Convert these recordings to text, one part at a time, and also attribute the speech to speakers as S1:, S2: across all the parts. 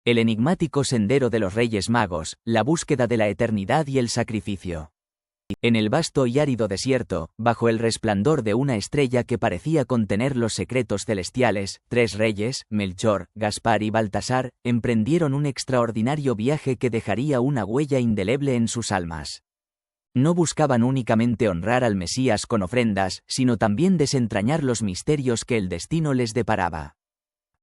S1: El enigmático sendero de los Reyes Magos, la búsqueda de la eternidad y el sacrificio. En el vasto y árido desierto, bajo el resplandor de una estrella que parecía contener los secretos celestiales, 3 reyes, Melchor, Gaspar y Baltasar, emprendieron un extraordinario viaje que dejaría una huella indeleble en sus almas. No buscaban únicamente honrar al Mesías con ofrendas, sino también desentrañar los misterios que el destino les deparaba.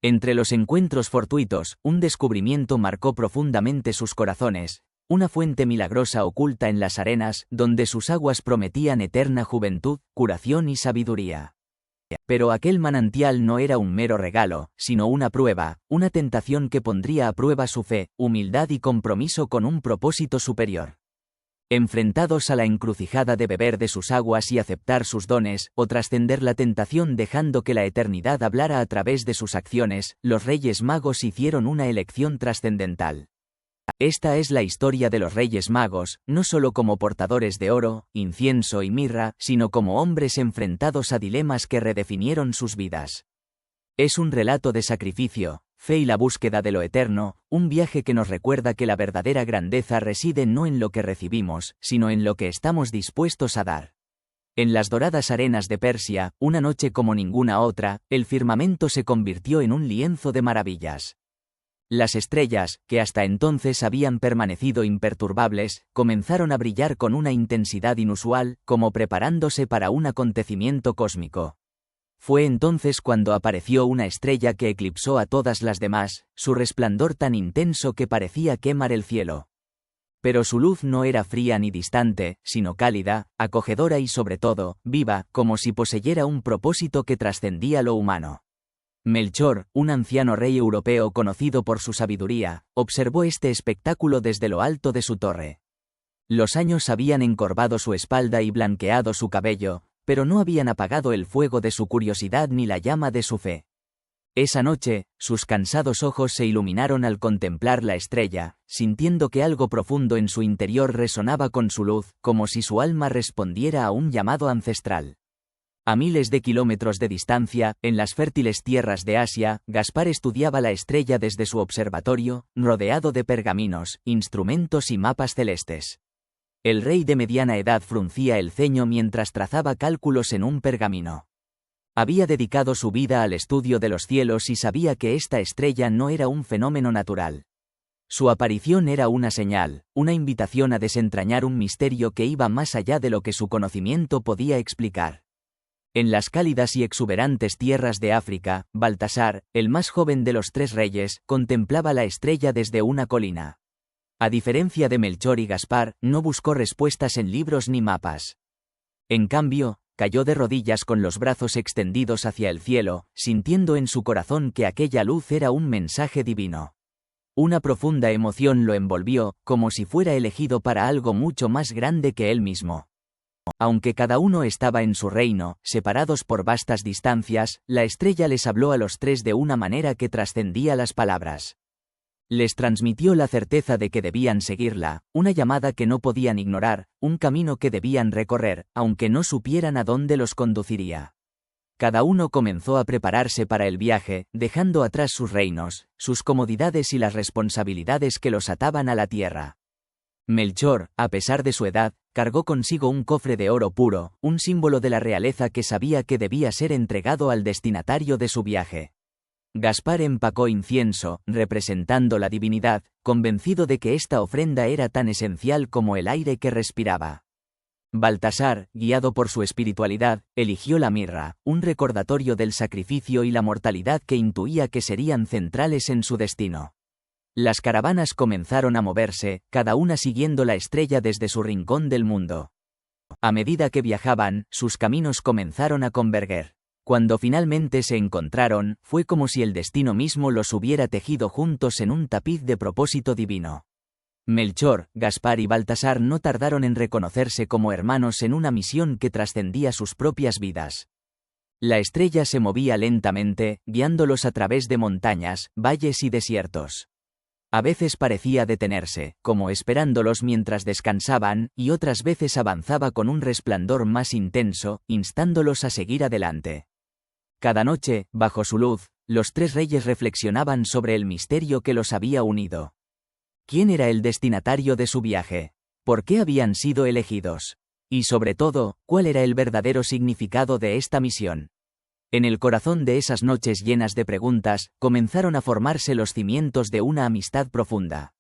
S1: Entre los encuentros fortuitos, un descubrimiento marcó profundamente sus corazones. Una fuente milagrosa oculta en las arenas, donde sus aguas prometían eterna juventud, curación y sabiduría. Pero aquel manantial no era un mero regalo, sino una prueba, una tentación que pondría a prueba su fe, humildad y compromiso con un propósito superior. Enfrentados a la encrucijada de beber de sus aguas y aceptar sus dones, o trascender la tentación dejando que la eternidad hablara a través de sus acciones, los Reyes Magos hicieron una elección trascendental. Esta es la historia de los Reyes Magos, no solo como portadores de oro, incienso y mirra, sino como hombres enfrentados a dilemas que redefinieron sus vidas. Es un relato de sacrificio, fe y la búsqueda de lo eterno, un viaje que nos recuerda que la verdadera grandeza reside no en lo que recibimos, sino en lo que estamos dispuestos a dar. En las doradas arenas de Persia, una noche como ninguna otra, el firmamento se convirtió en un lienzo de maravillas. Las estrellas, que hasta entonces habían permanecido imperturbables, comenzaron a brillar con una intensidad inusual, como preparándose para un acontecimiento cósmico. Fue entonces cuando apareció una estrella que eclipsó a todas las demás, su resplandor tan intenso que parecía quemar el cielo. Pero su luz no era fría ni distante, sino cálida, acogedora y sobre todo, viva, como si poseyera un propósito que trascendía lo humano. Melchor, un anciano rey europeo conocido por su sabiduría, observó este espectáculo desde lo alto de su torre. Los años habían encorvado su espalda y blanqueado su cabello, pero no habían apagado el fuego de su curiosidad ni la llama de su fe. Esa noche, sus cansados ojos se iluminaron al contemplar la estrella, sintiendo que algo profundo en su interior resonaba con su luz, como si su alma respondiera a un llamado ancestral. A miles de kilómetros de distancia, en las fértiles tierras de Asia, Gaspar estudiaba la estrella desde su observatorio, rodeado de pergaminos, instrumentos y mapas celestes. El rey de mediana edad fruncía el ceño mientras trazaba cálculos en un pergamino. Había dedicado su vida al estudio de los cielos y sabía que esta estrella no era un fenómeno natural. Su aparición era una señal, una invitación a desentrañar un misterio que iba más allá de lo que su conocimiento podía explicar. En las cálidas y exuberantes tierras de África, Baltasar, el más joven de los 3 reyes, contemplaba la estrella desde una colina. A diferencia de Melchor y Gaspar, no buscó respuestas en libros ni mapas. En cambio, cayó de rodillas con los brazos extendidos hacia el cielo, sintiendo en su corazón que aquella luz era un mensaje divino. Una profunda emoción lo envolvió, como si fuera elegido para algo mucho más grande que él mismo. Aunque cada uno estaba en su reino, separados por vastas distancias, la estrella les habló a los 3 de una manera que trascendía las palabras. Les transmitió la certeza de que debían seguirla, una llamada que no podían ignorar, un camino que debían recorrer, aunque no supieran a dónde los conduciría. Cada uno comenzó a prepararse para el viaje, dejando atrás sus reinos, sus comodidades y las responsabilidades que los ataban a la tierra. Melchor, a pesar de su edad, cargó consigo un cofre de oro puro, un símbolo de la realeza que sabía que debía ser entregado al destinatario de su viaje. Gaspar empacó incienso, representando la divinidad, convencido de que esta ofrenda era tan esencial como el aire que respiraba. Baltasar, guiado por su espiritualidad, eligió la mirra, un recordatorio del sacrificio y la mortalidad que intuía que serían centrales en su destino. Las caravanas comenzaron a moverse, cada una siguiendo la estrella desde su rincón del mundo. A medida que viajaban, sus caminos comenzaron a converger. Cuando finalmente se encontraron, fue como si el destino mismo los hubiera tejido juntos en un tapiz de propósito divino. Melchor, Gaspar y Baltasar no tardaron en reconocerse como hermanos en una misión que trascendía sus propias vidas. La estrella se movía lentamente, guiándolos a través de montañas, valles y desiertos. A veces parecía detenerse, como esperándolos mientras descansaban, y otras veces avanzaba con un resplandor más intenso, instándolos a seguir adelante. Cada noche, bajo su luz, los tres reyes reflexionaban sobre el misterio que los había unido. ¿Quién era el destinatario de su viaje? ¿Por qué habían sido elegidos? Y sobre todo, ¿cuál era el verdadero significado de esta misión? En el corazón de esas noches llenas de preguntas, comenzaron a formarse los cimientos de una amistad profunda.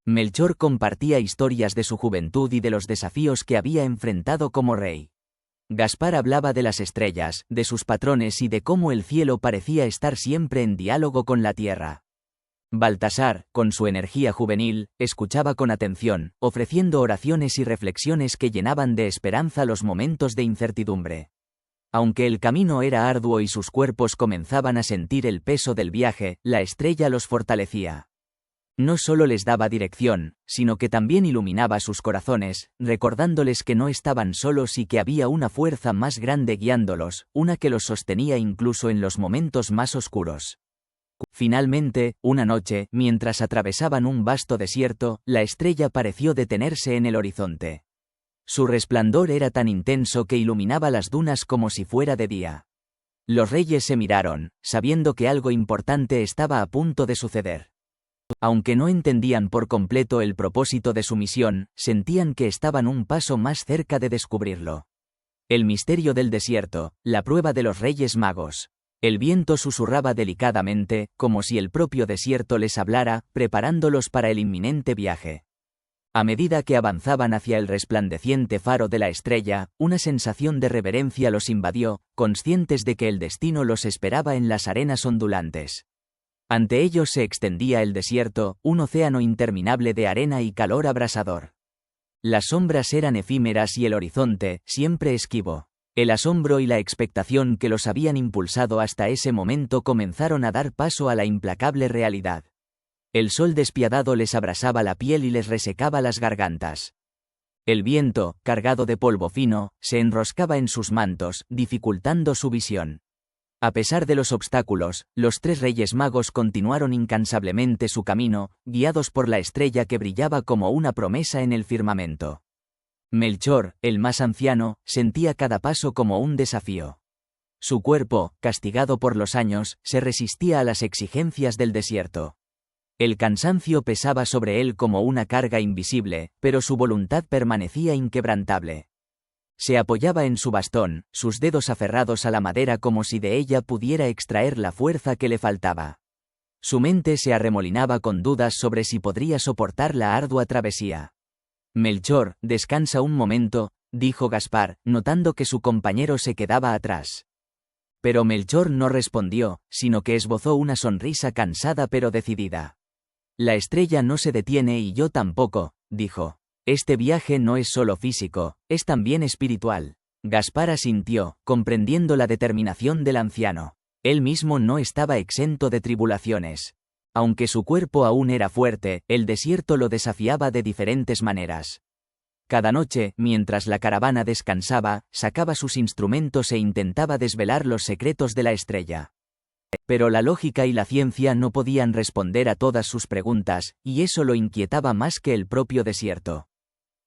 S1: Melchor compartía historias de su juventud y de los desafíos que había enfrentado como rey. Gaspar hablaba de las estrellas, de sus patrones y de cómo el cielo parecía estar siempre en diálogo con la tierra. Baltasar, con su energía juvenil, escuchaba con atención, ofreciendo oraciones y reflexiones que llenaban de esperanza los momentos de incertidumbre. Aunque el camino era arduo y sus cuerpos comenzaban a sentir el peso del viaje, la estrella los fortalecía. No solo les daba dirección, sino que también iluminaba sus corazones, recordándoles que no estaban solos y que había una fuerza más grande guiándolos, una que los sostenía incluso en los momentos más oscuros. Finalmente, una noche, mientras atravesaban un vasto desierto, la estrella pareció detenerse en el horizonte. Su resplandor era tan intenso que iluminaba las dunas como si fuera de día. Los reyes se miraron, sabiendo que algo importante estaba a punto de suceder. Aunque no entendían por completo el propósito de su misión, sentían que estaban un paso más cerca de descubrirlo. El misterio del desierto, la prueba de los Reyes Magos. El viento susurraba delicadamente, como si el propio desierto les hablara, preparándolos para el inminente viaje. A medida que avanzaban hacia el resplandeciente faro de la estrella, una sensación de reverencia los invadió, conscientes de que el destino los esperaba en las arenas ondulantes. Ante ellos se extendía el desierto, un océano interminable de arena y calor abrasador. Las sombras eran efímeras y el horizonte, siempre esquivo. El asombro y la expectación que los habían impulsado hasta ese momento comenzaron a dar paso a la implacable realidad. El sol despiadado les abrasaba la piel y les resecaba las gargantas. El viento, cargado de polvo fino, se enroscaba en sus mantos, dificultando su visión. A pesar de los obstáculos, los tres Reyes Magos continuaron incansablemente su camino, guiados por la estrella que brillaba como una promesa en el firmamento. Melchor, el más anciano, sentía cada paso como un desafío. Su cuerpo, castigado por los años, se resistía a las exigencias del desierto. El cansancio pesaba sobre él como una carga invisible, pero su voluntad permanecía inquebrantable. Se apoyaba en su bastón, sus dedos aferrados a la madera como si de ella pudiera extraer la fuerza que le faltaba. Su mente se arremolinaba con dudas sobre si podría soportar la ardua travesía. Melchor, descansa un momento, dijo Gaspar, notando que su compañero se quedaba atrás. Pero Melchor no respondió, sino que esbozó una sonrisa cansada pero decidida. La estrella no se detiene y yo tampoco, dijo. Este viaje no es solo físico, es también espiritual. Gaspar asintió, comprendiendo la determinación del anciano. Él mismo no estaba exento de tribulaciones. Aunque su cuerpo aún era fuerte, el desierto lo desafiaba de diferentes maneras. Cada noche, mientras la caravana descansaba, sacaba sus instrumentos e intentaba desvelar los secretos de la estrella. Pero la lógica y la ciencia no podían responder a todas sus preguntas, y eso lo inquietaba más que el propio desierto.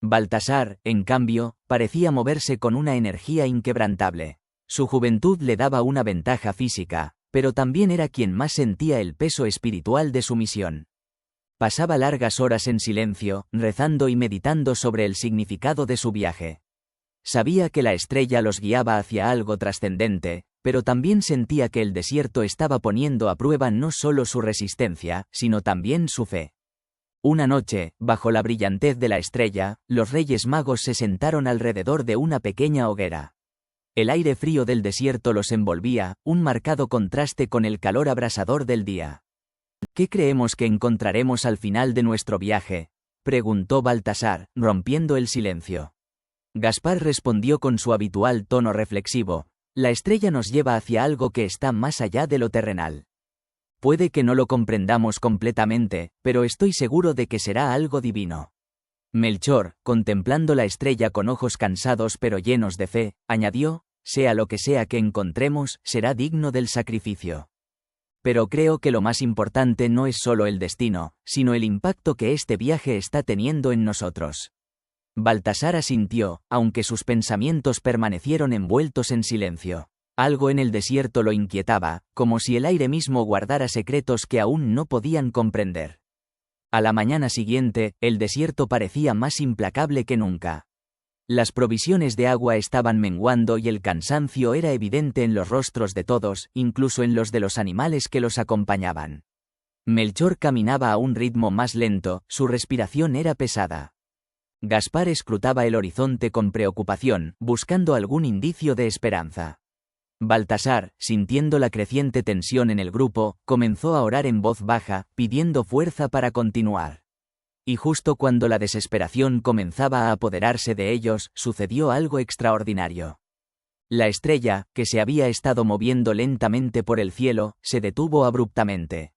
S1: Baltasar, en cambio, parecía moverse con una energía inquebrantable. Su juventud le daba una ventaja física, pero también era quien más sentía el peso espiritual de su misión. Pasaba largas horas en silencio, rezando y meditando sobre el significado de su viaje. Sabía que la estrella los guiaba hacia algo trascendente, pero también sentía que el desierto estaba poniendo a prueba no solo su resistencia, sino también su fe. Una noche, bajo la brillantez de la estrella, los Reyes Magos se sentaron alrededor de una pequeña hoguera. El aire frío del desierto los envolvía, un marcado contraste con el calor abrasador del día. ¿Qué creemos que encontraremos al final de nuestro viaje?, preguntó Baltasar, rompiendo el silencio. Gaspar respondió con su habitual tono reflexivo: la estrella nos lleva hacia algo que está más allá de lo terrenal. Puede que no lo comprendamos completamente, pero estoy seguro de que será algo divino. Melchor, contemplando la estrella con ojos cansados pero llenos de fe, añadió: sea lo que sea que encontremos, será digno del sacrificio. Pero creo que lo más importante no es solo el destino, sino el impacto que este viaje está teniendo en nosotros. Baltasar asintió, aunque sus pensamientos permanecieron envueltos en silencio. Algo en el desierto lo inquietaba, como si el aire mismo guardara secretos que aún no podían comprender. A la mañana siguiente, el desierto parecía más implacable que nunca. Las provisiones de agua estaban menguando y el cansancio era evidente en los rostros de todos, incluso en los de los animales que los acompañaban. Melchor caminaba a un ritmo más lento, su respiración era pesada. Gaspar escrutaba el horizonte con preocupación, buscando algún indicio de esperanza. Baltasar, sintiendo la creciente tensión en el grupo, comenzó a orar en voz baja, pidiendo fuerza para continuar. Y justo cuando la desesperación comenzaba a apoderarse de ellos, sucedió algo extraordinario. La estrella, que se había estado moviendo lentamente por el cielo, se detuvo abruptamente.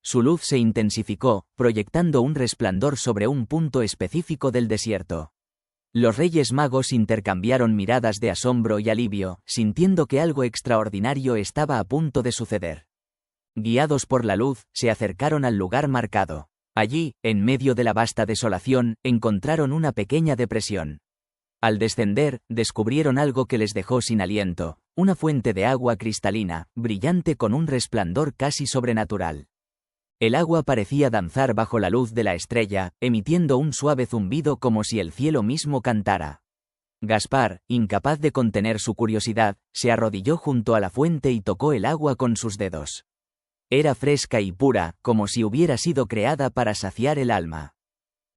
S1: Su luz se intensificó, proyectando un resplandor sobre un punto específico del desierto. Los Reyes Magos intercambiaron miradas de asombro y alivio, sintiendo que algo extraordinario estaba a punto de suceder. Guiados por la luz, se acercaron al lugar marcado. Allí, en medio de la vasta desolación, encontraron una pequeña depresión. Al descender, descubrieron algo que les dejó sin aliento, una fuente de agua cristalina, brillante con un resplandor casi sobrenatural. El agua parecía danzar bajo la luz de la estrella, emitiendo un suave zumbido como si el cielo mismo cantara. Gaspar, incapaz de contener su curiosidad, se arrodilló junto a la fuente y tocó el agua con sus dedos. Era fresca y pura, como si hubiera sido creada para saciar el alma.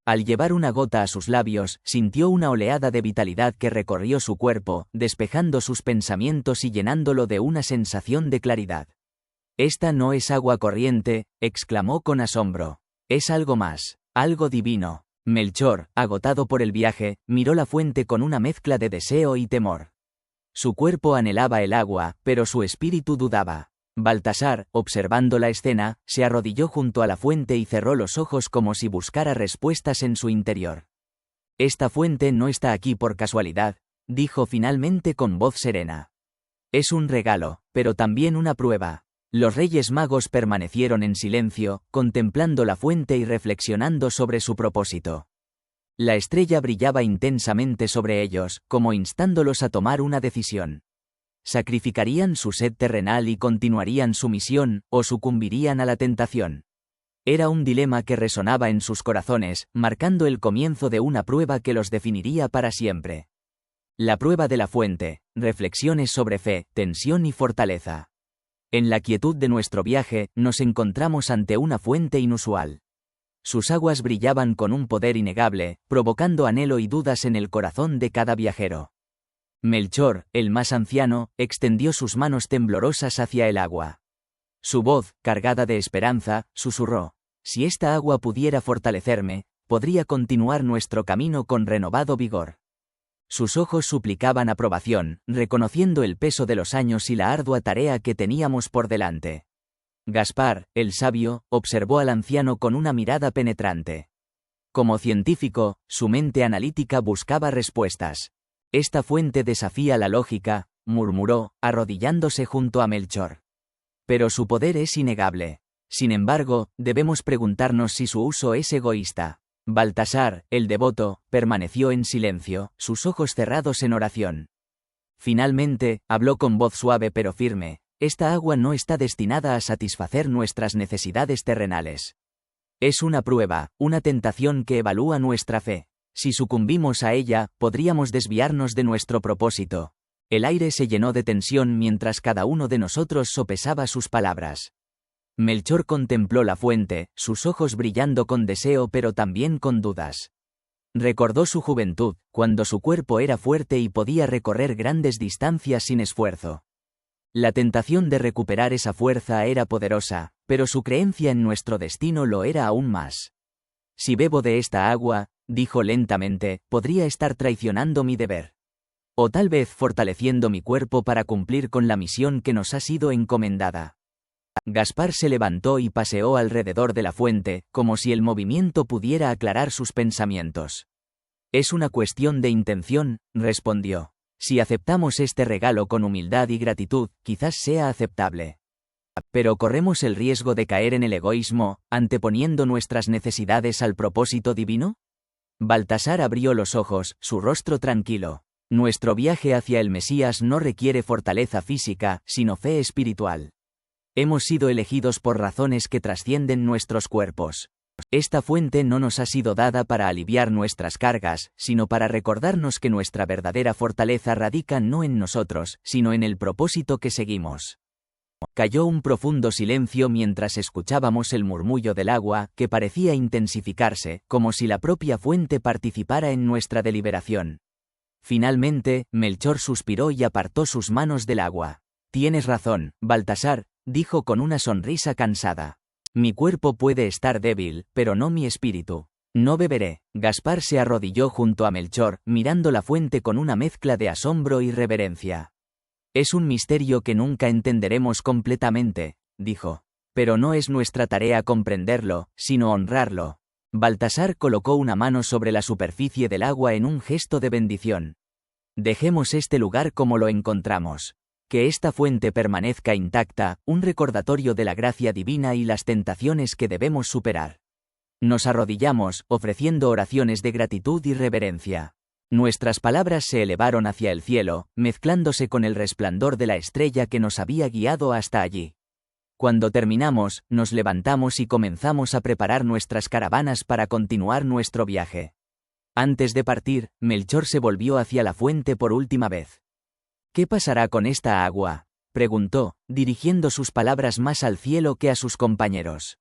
S1: Al llevar una gota a sus labios, sintió una oleada de vitalidad que recorrió su cuerpo, despejando sus pensamientos y llenándolo de una sensación de claridad. «Esta no es agua corriente», exclamó con asombro. «Es algo más, algo divino». Melchor, agotado por el viaje, miró la fuente con una mezcla de deseo y temor. Su cuerpo anhelaba el agua, pero su espíritu dudaba. Baltasar, observando la escena, se arrodilló junto a la fuente y cerró los ojos como si buscara respuestas en su interior. «Esta fuente no está aquí por casualidad», dijo finalmente con voz serena. «Es un regalo, pero también una prueba». Los Reyes Magos permanecieron en silencio, contemplando la fuente y reflexionando sobre su propósito. La estrella brillaba intensamente sobre ellos, como instándolos a tomar una decisión. ¿Sacrificarían su sed terrenal y continuarían su misión, o sucumbirían a la tentación? Era un dilema que resonaba en sus corazones, marcando el comienzo de una prueba que los definiría para siempre. La prueba de la fuente, reflexiones sobre fe, tensión y fortaleza. En la quietud de nuestro viaje, nos encontramos ante una fuente inusual. Sus aguas brillaban con un poder innegable, provocando anhelo y dudas en el corazón de cada viajero. Melchor, el más anciano, extendió sus manos temblorosas hacia el agua. Su voz, cargada de esperanza, susurró: «Si esta agua pudiera fortalecerme, podría continuar nuestro camino con renovado vigor». Sus ojos suplicaban aprobación, reconociendo el peso de los años y la ardua tarea que teníamos por delante. Gaspar, el sabio, observó al anciano con una mirada penetrante. Como científico, su mente analítica buscaba respuestas. «Esta fuente desafía la lógica», murmuró, arrodillándose junto a Melchor. «Pero su poder es innegable. Sin embargo, debemos preguntarnos si su uso es egoísta». Baltasar, el devoto, permaneció en silencio, sus ojos cerrados en oración. Finalmente, habló con voz suave pero firme: «Esta agua no está destinada a satisfacer nuestras necesidades terrenales. Es una prueba, una tentación que evalúa nuestra fe. Si sucumbimos a ella, podríamos desviarnos de nuestro propósito». El aire se llenó de tensión mientras cada uno de nosotros sopesaba sus palabras. Melchor contempló la fuente, sus ojos brillando con deseo pero también con dudas. Recordó su juventud, cuando su cuerpo era fuerte y podía recorrer grandes distancias sin esfuerzo. La tentación de recuperar esa fuerza era poderosa, pero su creencia en nuestro destino lo era aún más. «Si bebo de esta agua», dijo lentamente, «podría estar traicionando mi deber. O tal vez fortaleciendo mi cuerpo para cumplir con la misión que nos ha sido encomendada». Gaspar se levantó y paseó alrededor de la fuente, como si el movimiento pudiera aclarar sus pensamientos. «Es una cuestión de intención», respondió. «Si aceptamos este regalo con humildad y gratitud, quizás sea aceptable. Pero corremos el riesgo de caer en el egoísmo, anteponiendo nuestras necesidades al propósito divino». Baltasar abrió los ojos, su rostro tranquilo. Nuestro viaje hacia el Mesías no requiere fortaleza física, sino fe espiritual. Hemos sido elegidos por razones que trascienden nuestros cuerpos. Esta fuente no nos ha sido dada para aliviar nuestras cargas, sino para recordarnos que nuestra verdadera fortaleza radica no en nosotros, sino en el propósito que seguimos. Cayó un profundo silencio mientras escuchábamos el murmullo del agua, que parecía intensificarse, como si la propia fuente participara en nuestra deliberación. Finalmente, Melchor suspiró y apartó sus manos del agua. Tienes razón, Baltasar, dijo con una sonrisa cansada. Mi cuerpo puede estar débil, pero no mi espíritu. No beberé. Gaspar se arrodilló junto a Melchor, mirando la fuente con una mezcla de asombro y reverencia. Es un misterio que nunca entenderemos completamente, dijo. Pero no es nuestra tarea comprenderlo, sino honrarlo. Baltasar colocó una mano sobre la superficie del agua en un gesto de bendición. Dejemos este lugar como lo encontramos. Que esta fuente permanezca intacta, un recordatorio de la gracia divina y las tentaciones que debemos superar. Nos arrodillamos, ofreciendo oraciones de gratitud y reverencia. Nuestras palabras se elevaron hacia el cielo, mezclándose con el resplandor de la estrella que nos había guiado hasta allí. Cuando terminamos, nos levantamos y comenzamos a preparar nuestras caravanas para continuar nuestro viaje. Antes de partir, Melchor se volvió hacia la fuente por última vez. ¿Qué pasará con esta agua?, preguntó, dirigiendo sus palabras más al cielo que a sus compañeros.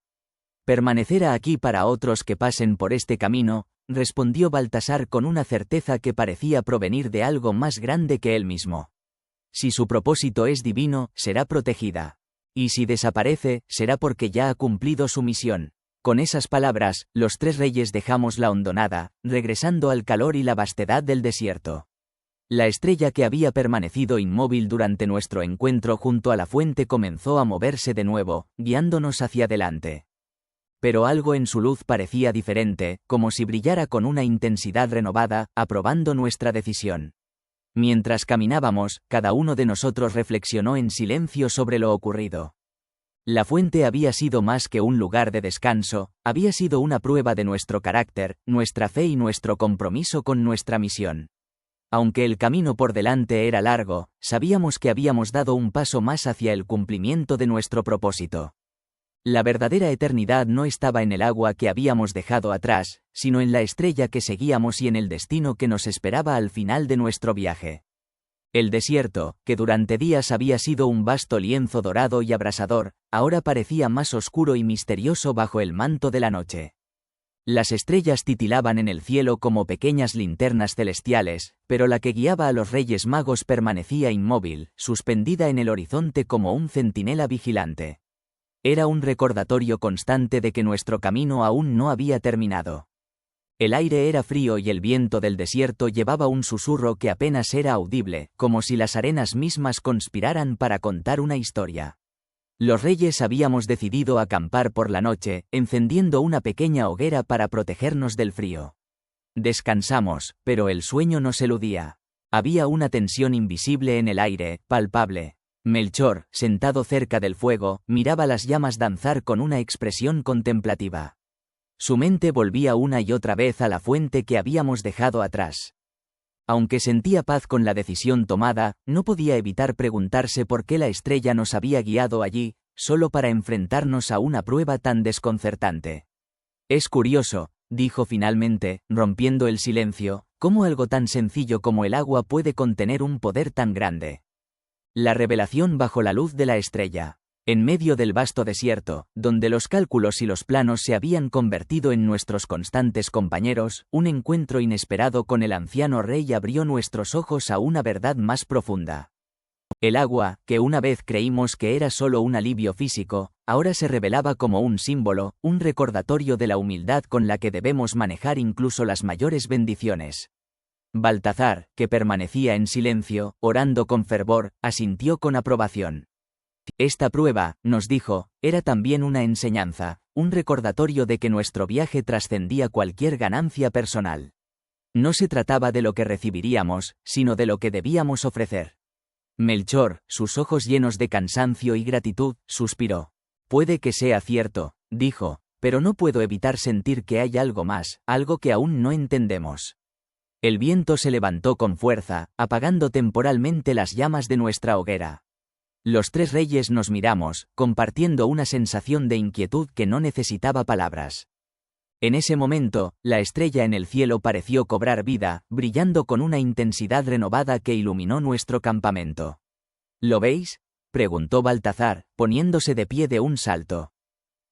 S1: Permanecerá aquí para otros que pasen por este camino, respondió Baltasar con una certeza que parecía provenir de algo más grande que él mismo. Si su propósito es divino, será protegida. Y si desaparece, será porque ya ha cumplido su misión. Con esas palabras, los tres reyes dejamos la hondonada, regresando al calor y la vastedad del desierto. La estrella que había permanecido inmóvil durante nuestro encuentro junto a la fuente comenzó a moverse de nuevo, guiándonos hacia adelante. Pero algo en su luz parecía diferente, como si brillara con una intensidad renovada, aprobando nuestra decisión. Mientras caminábamos, cada uno de nosotros reflexionó en silencio sobre lo ocurrido. La fuente había sido más que un lugar de descanso, había sido una prueba de nuestro carácter, nuestra fe y nuestro compromiso con nuestra misión. Aunque el camino por delante era largo, sabíamos que habíamos dado un paso más hacia el cumplimiento de nuestro propósito. La verdadera eternidad no estaba en el agua que habíamos dejado atrás, sino en la estrella que seguíamos y en el destino que nos esperaba al final de nuestro viaje. El desierto, que durante días había sido un vasto lienzo dorado y abrasador, ahora parecía más oscuro y misterioso bajo el manto de la noche. Las estrellas titilaban en el cielo como pequeñas linternas celestiales, pero la que guiaba a los Reyes Magos permanecía inmóvil, suspendida en el horizonte como un centinela vigilante. Era un recordatorio constante de que nuestro camino aún no había terminado. El aire era frío y el viento del desierto llevaba un susurro que apenas era audible, como si las arenas mismas conspiraran para contar una historia. Los reyes habíamos decidido acampar por la noche, encendiendo una pequeña hoguera para protegernos del frío. Descansamos, pero el sueño nos eludía. Había una tensión invisible en el aire, palpable. Melchor, sentado cerca del fuego, miraba las llamas danzar con una expresión contemplativa. Su mente volvía una y otra vez a la fuente que habíamos dejado atrás. Aunque sentía paz con la decisión tomada, no podía evitar preguntarse por qué la estrella nos había guiado allí, solo para enfrentarnos a una prueba tan desconcertante. Es curioso, dijo finalmente, rompiendo el silencio, cómo algo tan sencillo como el agua puede contener un poder tan grande. La revelación bajo la luz de la estrella. En medio del vasto desierto, donde los cálculos y los planos se habían convertido en nuestros constantes compañeros, un encuentro inesperado con el anciano rey abrió nuestros ojos a una verdad más profunda. El agua, que una vez creímos que era solo un alivio físico, ahora se revelaba como un símbolo, un recordatorio de la humildad con la que debemos manejar incluso las mayores bendiciones. Baltasar, que permanecía en silencio, orando con fervor, asintió con aprobación. Esta prueba, nos dijo, era también una enseñanza, un recordatorio de que nuestro viaje trascendía cualquier ganancia personal. No se trataba de lo que recibiríamos, sino de lo que debíamos ofrecer. Melchor, sus ojos llenos de cansancio y gratitud, suspiró. Puede que sea cierto, dijo, pero no puedo evitar sentir que hay algo más, algo que aún no entendemos. El viento se levantó con fuerza, apagando temporalmente las llamas de nuestra hoguera. Los tres reyes nos miramos, compartiendo una sensación de inquietud que no necesitaba palabras. En ese momento, la estrella en el cielo pareció cobrar vida, brillando con una intensidad renovada que iluminó nuestro campamento. ¿Lo veis?, preguntó Baltazar, poniéndose de pie de un salto.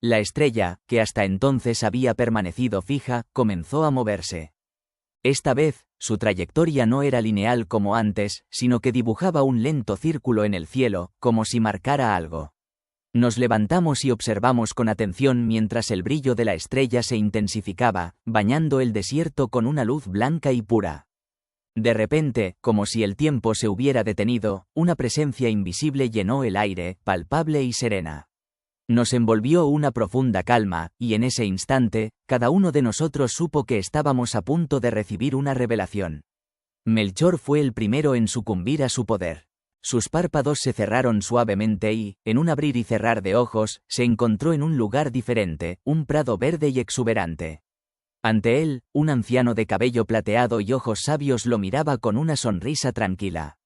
S1: La estrella, que hasta entonces había permanecido fija, comenzó a moverse. Esta vez, su trayectoria no era lineal como antes, sino que dibujaba un lento círculo en el cielo, como si marcara algo. Nos levantamos y observamos con atención mientras el brillo de la estrella se intensificaba, bañando el desierto con una luz blanca y pura. De repente, como si el tiempo se hubiera detenido, una presencia invisible llenó el aire, palpable y serena. Nos envolvió una profunda calma, y en ese instante, cada uno de nosotros supo que estábamos a punto de recibir una revelación. Melchor fue el primero en sucumbir a su poder. Sus párpados se cerraron suavemente y, en un abrir y cerrar de ojos, se encontró en un lugar diferente, un prado verde y exuberante. Ante él, un anciano de cabello plateado y ojos sabios lo miraba con una sonrisa tranquila.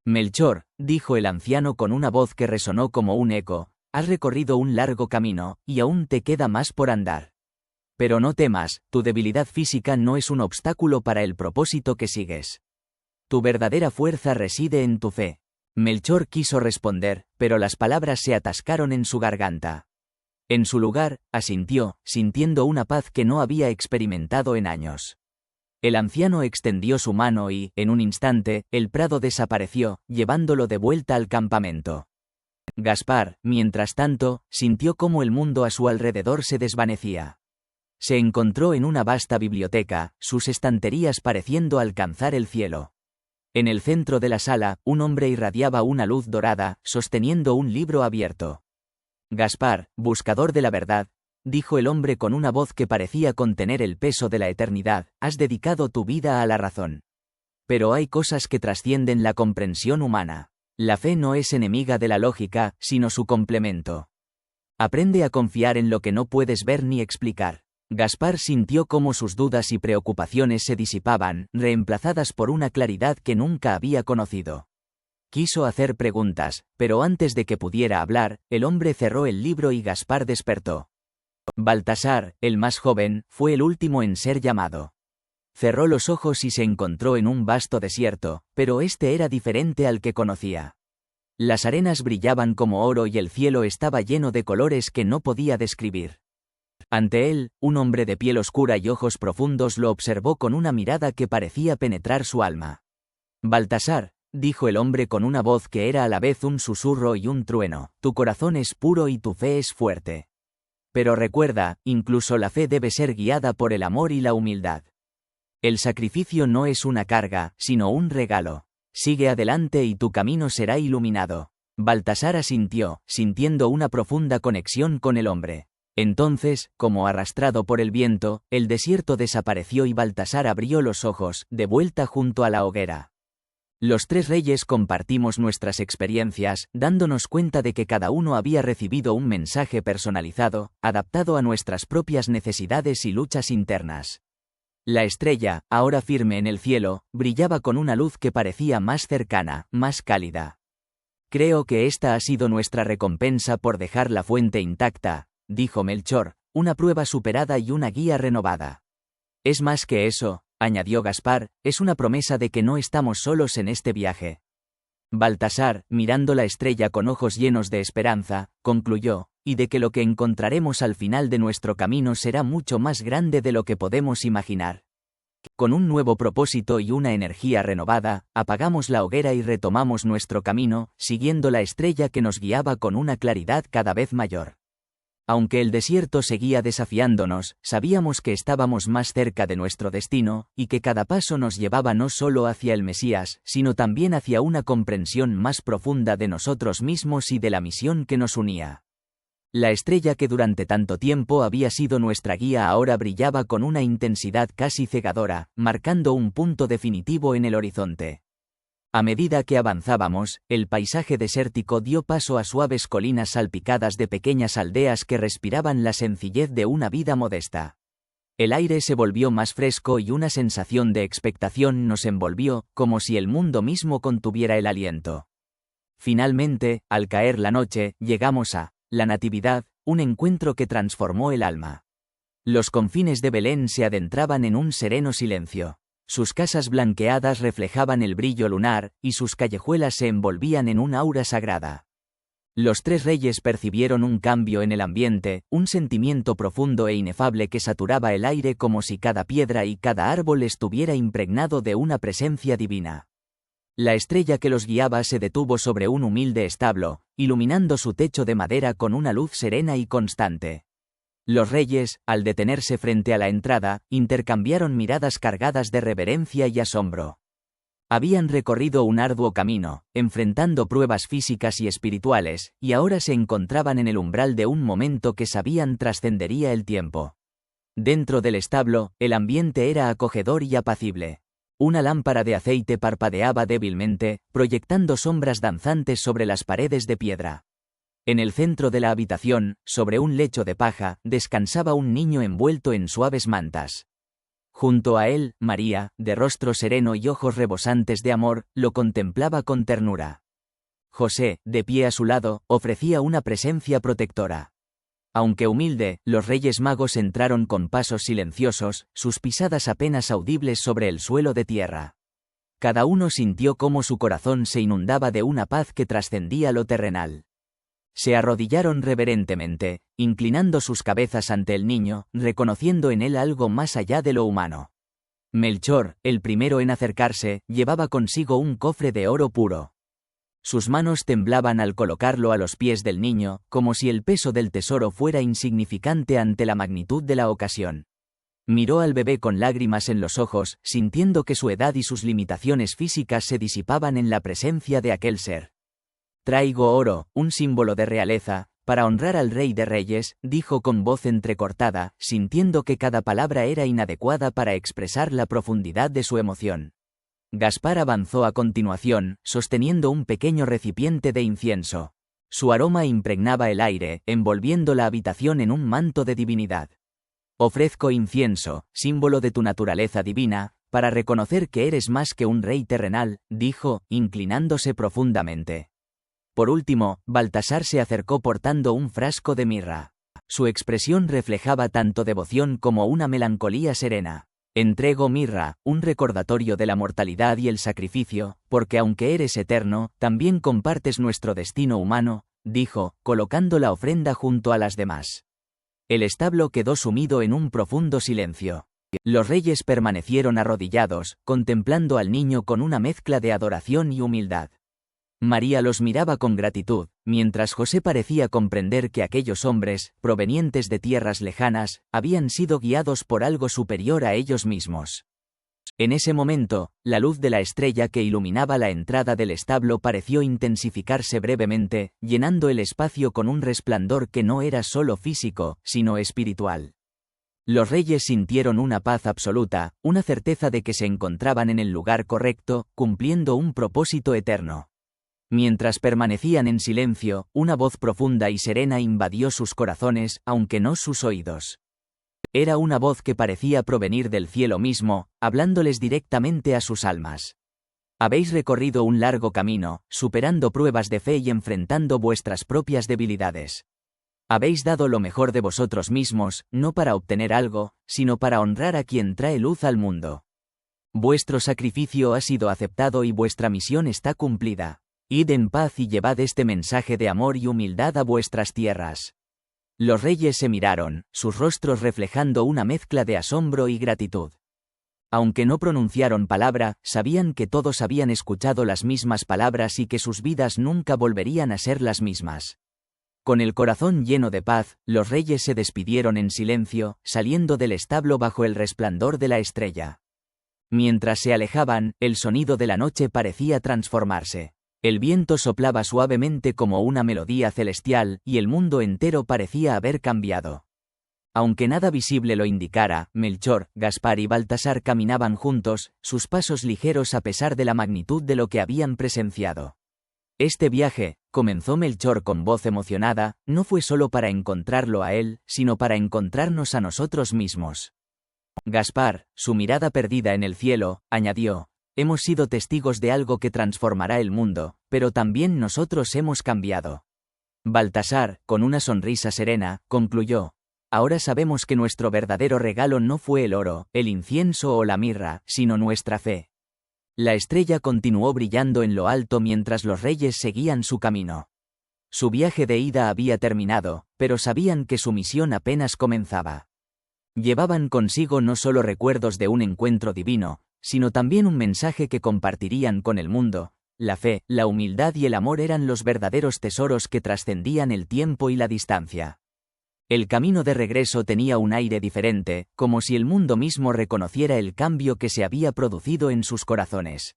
S1: Melchor, dijo el anciano con una voz que resonó como un eco, has recorrido un largo camino, y aún te queda más por andar. Pero no temas, tu debilidad física no es un obstáculo para el propósito que sigues. Tu verdadera fuerza reside en tu fe. Melchor quiso responder, pero las palabras se atascaron en su garganta. En su lugar, asintió, sintiendo una paz que no había experimentado en años. El anciano extendió su mano y, en un instante, el prado desapareció, llevándolo de vuelta al campamento. Gaspar, mientras tanto, sintió cómo el mundo a su alrededor se desvanecía. Se encontró en una vasta biblioteca, sus estanterías pareciendo alcanzar el cielo. En el centro de la sala, un hombre irradiaba una luz dorada, sosteniendo un libro abierto. Gaspar, buscador de la verdad, dijo el hombre con una voz que parecía contener el peso de la eternidad, has dedicado tu vida a la razón. Pero hay cosas que trascienden la comprensión humana. La fe no es enemiga de la lógica, sino su complemento. Aprende a confiar en lo que no puedes ver ni explicar. Gaspar sintió cómo sus dudas y preocupaciones se disipaban, reemplazadas por una claridad que nunca había conocido. Quiso hacer preguntas, pero antes de que pudiera hablar, el hombre cerró el libro y Gaspar despertó. Baltasar, el más joven, fue el último en ser llamado. Cerró los ojos y se encontró en un vasto desierto, pero este era diferente al que conocía. Las arenas brillaban como oro y el cielo estaba lleno de colores que no podía describir. Ante él, un hombre de piel oscura y ojos profundos lo observó con una mirada que parecía penetrar su alma. Baltasar, dijo el hombre con una voz que era a la vez un susurro y un trueno, tu corazón es puro y tu fe es fuerte. Pero recuerda, incluso la fe debe ser guiada por el amor y la humildad. El sacrificio no es una carga, sino un regalo. Sigue adelante y tu camino será iluminado. Baltasar asintió, sintiendo una profunda conexión con el hombre. Entonces, como arrastrado por el viento, el desierto desapareció y Baltasar abrió los ojos, de vuelta junto a la hoguera. Los tres reyes compartimos nuestras experiencias, dándonos cuenta de que cada uno había recibido un mensaje personalizado, adaptado a nuestras propias necesidades y luchas internas. La estrella, ahora firme en el cielo, brillaba con una luz que parecía más cercana, más cálida. Creo que esta ha sido nuestra recompensa por dejar la fuente intacta, dijo Melchor, una prueba superada y una guía renovada. Es más que eso, añadió Gaspar, es una promesa de que no estamos solos en este viaje. Baltasar, mirando la estrella con ojos llenos de esperanza, concluyó, y de que lo que encontraremos al final de nuestro camino será mucho más grande de lo que podemos imaginar. Con un nuevo propósito y una energía renovada, apagamos la hoguera y retomamos nuestro camino, siguiendo la estrella que nos guiaba con una claridad cada vez mayor. Aunque el desierto seguía desafiándonos, sabíamos que estábamos más cerca de nuestro destino, y que cada paso nos llevaba no solo hacia el Mesías, sino también hacia una comprensión más profunda de nosotros mismos y de la misión que nos unía. La estrella que durante tanto tiempo había sido nuestra guía ahora brillaba con una intensidad casi cegadora, marcando un punto definitivo en el horizonte. A medida que avanzábamos, el paisaje desértico dio paso a suaves colinas salpicadas de pequeñas aldeas que respiraban la sencillez de una vida modesta. El aire se volvió más fresco y una sensación de expectación nos envolvió, como si el mundo mismo contuviera el aliento. Finalmente, al caer la noche, llegamos a la Natividad, un encuentro que transformó el alma. Los confines de Belén se adentraban en un sereno silencio. Sus casas blanqueadas reflejaban el brillo lunar, y sus callejuelas se envolvían en un aura sagrada. Los tres reyes percibieron un cambio en el ambiente, un sentimiento profundo e inefable que saturaba el aire como si cada piedra y cada árbol estuviera impregnado de una presencia divina. La estrella que los guiaba se detuvo sobre un humilde establo, iluminando su techo de madera con una luz serena y constante. Los reyes, al detenerse frente a la entrada, intercambiaron miradas cargadas de reverencia y asombro. Habían recorrido un arduo camino, enfrentando pruebas físicas y espirituales, y ahora se encontraban en el umbral de un momento que sabían trascendería el tiempo. Dentro del establo, el ambiente era acogedor y apacible. Una lámpara de aceite parpadeaba débilmente, proyectando sombras danzantes sobre las paredes de piedra. En el centro de la habitación, sobre un lecho de paja, descansaba un niño envuelto en suaves mantas. Junto a él, María, de rostro sereno y ojos rebosantes de amor, lo contemplaba con ternura. José, de pie a su lado, ofrecía una presencia protectora. Aunque humilde, los Reyes Magos entraron con pasos silenciosos, sus pisadas apenas audibles sobre el suelo de tierra. Cada uno sintió cómo su corazón se inundaba de una paz que trascendía lo terrenal. Se arrodillaron reverentemente, inclinando sus cabezas ante el niño, reconociendo en él algo más allá de lo humano. Melchor, el primero en acercarse, llevaba consigo un cofre de oro puro. Sus manos temblaban al colocarlo a los pies del niño, como si el peso del tesoro fuera insignificante ante la magnitud de la ocasión. Miró al bebé con lágrimas en los ojos, sintiendo que su edad y sus limitaciones físicas se disipaban en la presencia de aquel ser. «Traigo oro, un símbolo de realeza, para honrar al Rey de Reyes», dijo con voz entrecortada, sintiendo que cada palabra era inadecuada para expresar la profundidad de su emoción. Gaspar avanzó a continuación, sosteniendo un pequeño recipiente de incienso. Su aroma impregnaba el aire, envolviendo la habitación en un manto de divinidad. «Ofrezco incienso, símbolo de tu naturaleza divina, para reconocer que eres más que un rey terrenal», dijo, inclinándose profundamente. Por último, Baltasar se acercó portando un frasco de mirra. Su expresión reflejaba tanto devoción como una melancolía serena. «Entrego mirra, un recordatorio de la mortalidad y el sacrificio, porque aunque eres eterno, también compartes nuestro destino humano», dijo, colocando la ofrenda junto a las demás. El establo quedó sumido en un profundo silencio. Los reyes permanecieron arrodillados, contemplando al niño con una mezcla de adoración y humildad. María los miraba con gratitud, mientras José parecía comprender que aquellos hombres, provenientes de tierras lejanas, habían sido guiados por algo superior a ellos mismos. En ese momento, la luz de la estrella que iluminaba la entrada del establo pareció intensificarse brevemente, llenando el espacio con un resplandor que no era solo físico, sino espiritual. Los reyes sintieron una paz absoluta, una certeza de que se encontraban en el lugar correcto, cumpliendo un propósito eterno. Mientras permanecían en silencio, una voz profunda y serena invadió sus corazones, aunque no sus oídos. Era una voz que parecía provenir del cielo mismo, hablándoles directamente a sus almas. «Habéis recorrido un largo camino, superando pruebas de fe y enfrentando vuestras propias debilidades. Habéis dado lo mejor de vosotros mismos, no para obtener algo, sino para honrar a quien trae luz al mundo. Vuestro sacrificio ha sido aceptado y vuestra misión está cumplida. Id en paz y llevad este mensaje de amor y humildad a vuestras tierras». Los reyes se miraron, sus rostros reflejando una mezcla de asombro y gratitud. Aunque no pronunciaron palabra, sabían que todos habían escuchado las mismas palabras y que sus vidas nunca volverían a ser las mismas. Con el corazón lleno de paz, los reyes se despidieron en silencio, saliendo del establo bajo el resplandor de la estrella. Mientras se alejaban, el sonido de la noche parecía transformarse. El viento soplaba suavemente como una melodía celestial, y el mundo entero parecía haber cambiado. Aunque nada visible lo indicara, Melchor, Gaspar y Baltasar caminaban juntos, sus pasos ligeros a pesar de la magnitud de lo que habían presenciado. «Este viaje», comenzó Melchor con voz emocionada, «no fue solo para encontrarlo a él, sino para encontrarnos a nosotros mismos. Gaspar, su mirada perdida en el cielo, añadió: hemos sido testigos de algo que transformará el mundo, pero también nosotros hemos cambiado. Baltasar, con una sonrisa serena, concluyó: ahora sabemos que nuestro verdadero regalo no fue el oro, el incienso o la mirra, sino nuestra fe. La estrella continuó brillando en lo alto mientras los reyes seguían su camino. Su viaje de ida había terminado, pero sabían que su misión apenas comenzaba. Llevaban consigo no solo recuerdos de un encuentro divino, sino también un mensaje que compartirían con el mundo. La fe, la humildad y el amor eran los verdaderos tesoros que trascendían el tiempo y la distancia. El camino de regreso tenía un aire diferente, como si el mundo mismo reconociera el cambio que se había producido en sus corazones.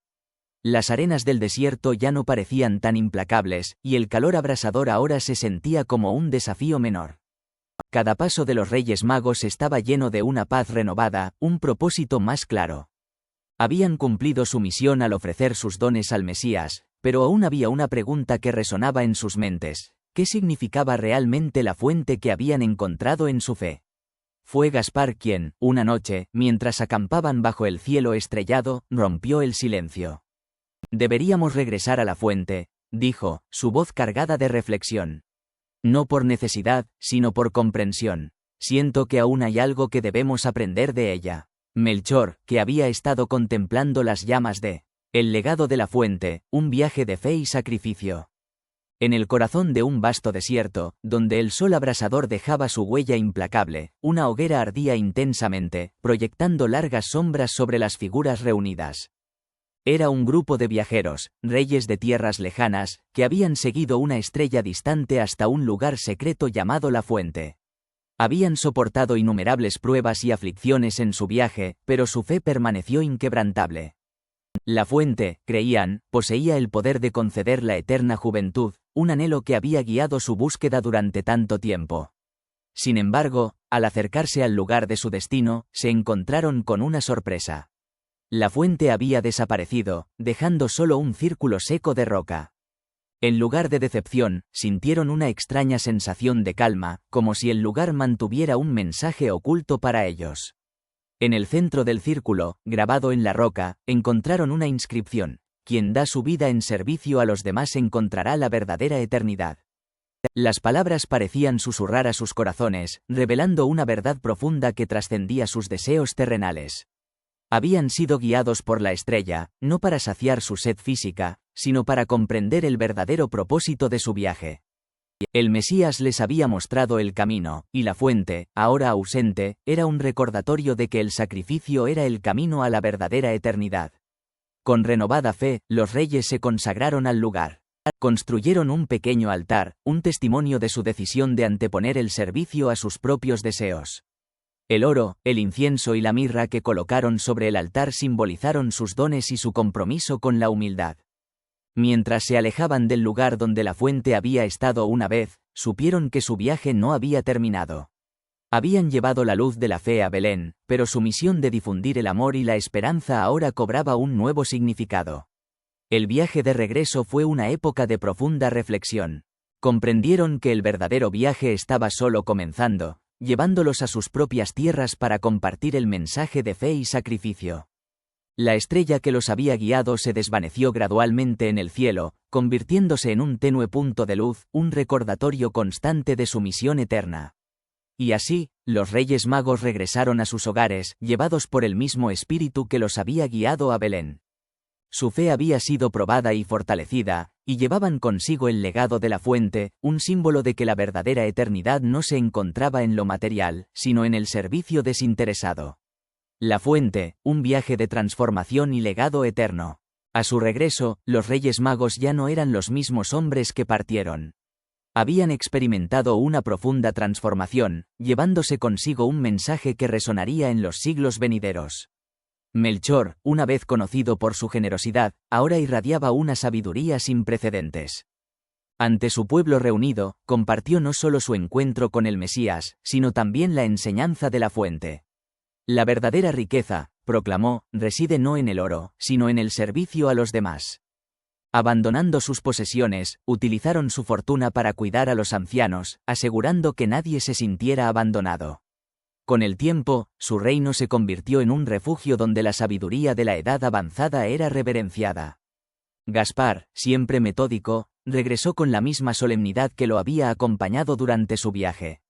S1: Las arenas del desierto ya no parecían tan implacables, y el calor abrasador ahora se sentía como un desafío menor. Cada paso de los Reyes Magos estaba lleno de una paz renovada, un propósito más claro. Habían cumplido su misión al ofrecer sus dones al Mesías, pero aún había una pregunta que resonaba en sus mentes: ¿qué significaba realmente la fuente que habían encontrado en su fe? Fue Gaspar quien, una noche, mientras acampaban bajo el cielo estrellado, rompió el silencio. Deberíamos regresar a la fuente, dijo, su voz cargada de reflexión. No por necesidad, sino por comprensión. Siento que aún hay algo que debemos aprender de ella. Melchor, que había estado contemplando las llamas de El legado de la fuente, un viaje de fe y sacrificio. En el corazón de un vasto desierto, donde el sol abrasador dejaba su huella implacable, una hoguera ardía intensamente, proyectando largas sombras sobre las figuras reunidas. Era un grupo de viajeros, reyes de tierras lejanas, que habían seguido una estrella distante hasta un lugar secreto llamado la Fuente. Habían soportado innumerables pruebas y aflicciones en su viaje, pero su fe permaneció inquebrantable. La Fuente, creían, poseía el poder de conceder la eterna juventud, un anhelo que había guiado su búsqueda durante tanto tiempo. Sin embargo, al acercarse al lugar de su destino, se encontraron con una sorpresa. La fuente había desaparecido, dejando solo un círculo seco de roca. En lugar de decepción, sintieron una extraña sensación de calma, como si el lugar mantuviera un mensaje oculto para ellos. En el centro del círculo, grabado en la roca, encontraron una inscripción: quien da su vida en servicio a los demás encontrará la verdadera eternidad. Las palabras parecían susurrar a sus corazones, revelando una verdad profunda que trascendía sus deseos terrenales. Habían sido guiados por la estrella, no para saciar su sed física, sino para comprender el verdadero propósito de su viaje. El Mesías les había mostrado el camino, y la fuente, ahora ausente, era un recordatorio de que el sacrificio era el camino a la verdadera eternidad. Con renovada fe, los reyes se consagraron al lugar. Construyeron un pequeño altar, un testimonio de su decisión de anteponer el servicio a sus propios deseos. El oro, el incienso y la mirra que colocaron sobre el altar simbolizaron sus dones y su compromiso con la humildad. Mientras se alejaban del lugar donde la fuente había estado una vez, supieron que su viaje no había terminado. Habían llevado la luz de la fe a Belén, pero su misión de difundir el amor y la esperanza ahora cobraba un nuevo significado. El viaje de regreso fue una época de profunda reflexión. Comprendieron que el verdadero viaje estaba solo comenzando, llevándolos a sus propias tierras para compartir el mensaje de fe y sacrificio. La estrella que los había guiado se desvaneció gradualmente en el cielo, convirtiéndose en un tenue punto de luz, un recordatorio constante de su misión eterna. Y así, los Reyes Magos regresaron a sus hogares, llevados por el mismo espíritu que los había guiado a Belén. Su fe había sido probada y fortalecida, y llevaban consigo el legado de la fuente, un símbolo de que la verdadera eternidad no se encontraba en lo material, sino en el servicio desinteresado. La fuente, un viaje de transformación y legado eterno. A su regreso, los Reyes Magos ya no eran los mismos hombres que partieron. Habían experimentado una profunda transformación, llevándose consigo un mensaje que resonaría en los siglos venideros. Melchor, una vez conocido por su generosidad, ahora irradiaba una sabiduría sin precedentes. Ante su pueblo reunido, compartió no solo su encuentro con el Mesías, sino también la enseñanza de la fuente. La verdadera riqueza, proclamó, reside no en el oro, sino en el servicio a los demás. Abandonando sus posesiones, utilizaron su fortuna para cuidar a los ancianos, asegurando que nadie se sintiera abandonado. Con el tiempo, su reino se convirtió en un refugio donde la sabiduría de la edad avanzada era reverenciada. Gaspar, siempre metódico, regresó con la misma solemnidad que lo había acompañado durante su viaje.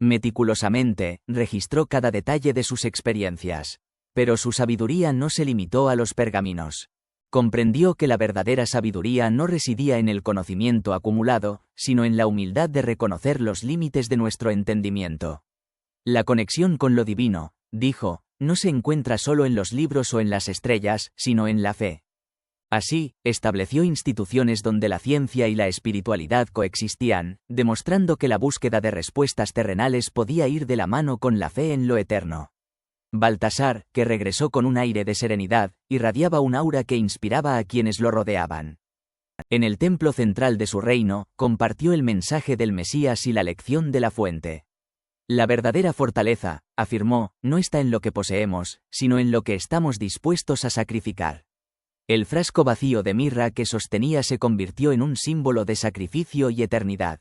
S1: Meticulosamente, registró cada detalle de sus experiencias. Pero su sabiduría no se limitó a los pergaminos. Comprendió que la verdadera sabiduría no residía en el conocimiento acumulado, sino en la humildad de reconocer los límites de nuestro entendimiento. La conexión con lo divino, dijo, no se encuentra solo en los libros o en las estrellas, sino en la fe. Así, estableció instituciones donde la ciencia y la espiritualidad coexistían, demostrando que la búsqueda de respuestas terrenales podía ir de la mano con la fe en lo eterno. Baltasar, que regresó con un aire de serenidad, irradiaba un aura que inspiraba a quienes lo rodeaban. En el templo central de su reino, compartió el mensaje del Mesías y la lección de la fuente. La verdadera fortaleza, afirmó, no está en lo que poseemos, sino en lo que estamos dispuestos a sacrificar. El frasco vacío de mirra que sostenía se convirtió en un símbolo de sacrificio y eternidad.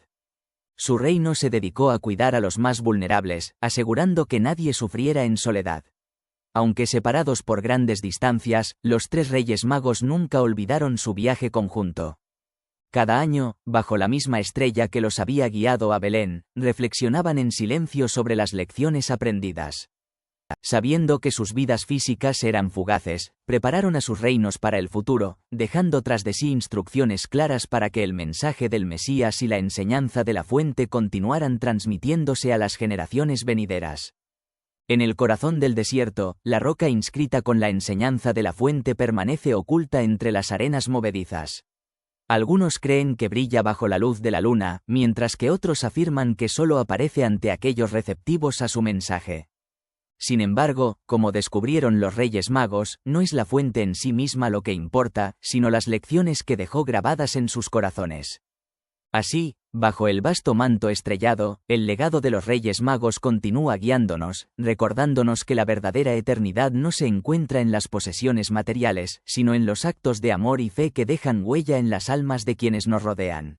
S1: Su reino se dedicó a cuidar a los más vulnerables, asegurando que nadie sufriera en soledad. Aunque separados por grandes distancias, los 3 Reyes Magos nunca olvidaron su viaje conjunto. Cada año, bajo la misma estrella que los había guiado a Belén, reflexionaban en silencio sobre las lecciones aprendidas. Sabiendo que sus vidas físicas eran fugaces, prepararon a sus reinos para el futuro, dejando tras de sí instrucciones claras para que el mensaje del Mesías y la enseñanza de la fuente continuaran transmitiéndose a las generaciones venideras. En el corazón del desierto, la roca inscrita con la enseñanza de la fuente permanece oculta entre las arenas movedizas. Algunos creen que brilla bajo la luz de la luna, mientras que otros afirman que solo aparece ante aquellos receptivos a su mensaje. Sin embargo, como descubrieron los Reyes Magos, no es la fuente en sí misma lo que importa, sino las lecciones que dejó grabadas en sus corazones. Así, bajo el vasto manto estrellado, el legado de los Reyes Magos continúa guiándonos, recordándonos que la verdadera eternidad no se encuentra en las posesiones materiales, sino en los actos de amor y fe que dejan huella en las almas de quienes nos rodean.